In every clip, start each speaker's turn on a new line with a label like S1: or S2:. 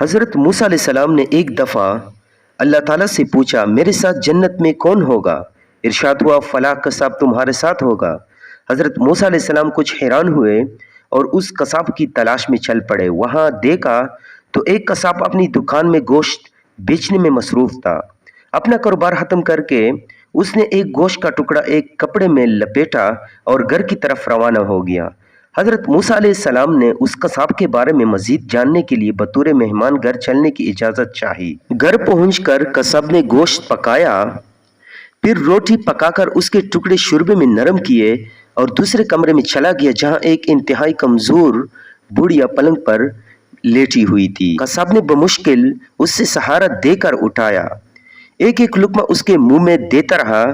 S1: حضرت موسیٰ علیہ السلام نے ایک دفعہ اللہ تعالیٰ سے پوچھا، میرے ساتھ جنت میں کون ہوگا؟ ارشاد ہوا، فلاں قصاب تمہارے ساتھ ہوگا۔ حضرت موسیٰ علیہ السلام کچھ حیران ہوئے اور اس قصاب کی تلاش میں چل پڑے۔ وہاں دیکھا تو ایک قصاب اپنی دکان میں گوشت بیچنے میں مصروف تھا۔ اپنا کاروبار ختم کر کے اس نے ایک گوشت کا ٹکڑا ایک کپڑے میں لپیٹا اور گھر کی طرف روانہ ہو گیا۔ حضرت موسیٰ علیہ السلام نے اس قصاب کے بارے میں مزید جاننے کے لیے بطور مہمان گھر چلنے کی اجازت چاہی۔ گھر پہنچ کر قصاب نے گوشت پکایا، پھر روٹی پکا کر اس کے ٹکڑے شوربے میں نرم کیے اور دوسرے کمرے میں چلا گیا جہاں ایک انتہائی کمزور بڑھیا پلنگ پر لیٹی ہوئی تھی۔ قصاب نے بمشکل اس سے سہارا دے کر اٹھایا، ایک ایک لقمہ اس کے منہ میں دیتا رہا۔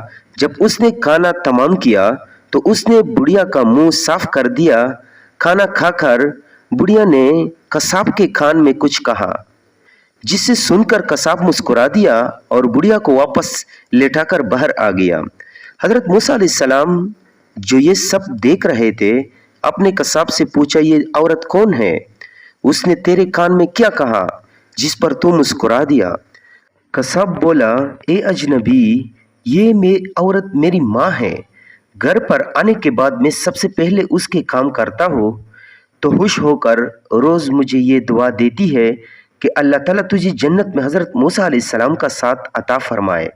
S1: جب اس نے کھانا تمام کیا تو اس نے بڑھیا کا منہ صاف کر دیا۔ کھانا کھا کر بڑھیا نے قصاب کے کان میں کچھ کہا، جسے سن کر قصاب مسکرا دیا اور بڑھیا کو واپس لیٹا کر باہر آ گیا۔ حضرت موسیٰ علیہ السلام جو یہ سب دیکھ رہے تھے اپنے قصاب سے پوچھا، یہ عورت کون ہے؟ اس نے تیرے کان میں کیا کہا جس پر تو مسکرا دیا؟ قصاب بولا، اے اجنبی، یہ عورت میری ماں ہے۔ گھر پر آنے کے بعد میں سب سے پہلے اس کے کام کرتا ہوں تو خوش ہو کر روز مجھے یہ دعا دیتی ہے کہ اللہ تعالیٰ تجھے جنت میں حضرت موسیٰ علیہ السلام کا ساتھ عطا فرمائے،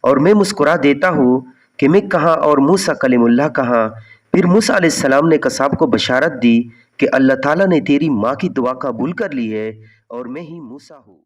S1: اور میں مسکرا دیتا ہوں کہ میں کہاں اور موسیٰ کلیم اللہ کہاں۔ پھر موسیٰ علیہ السلام نے قصاب کو بشارت دی کہ اللہ تعالیٰ نے تیری ماں کی دعا قبول کر لی ہے اور میں ہی موسیٰ ہوں۔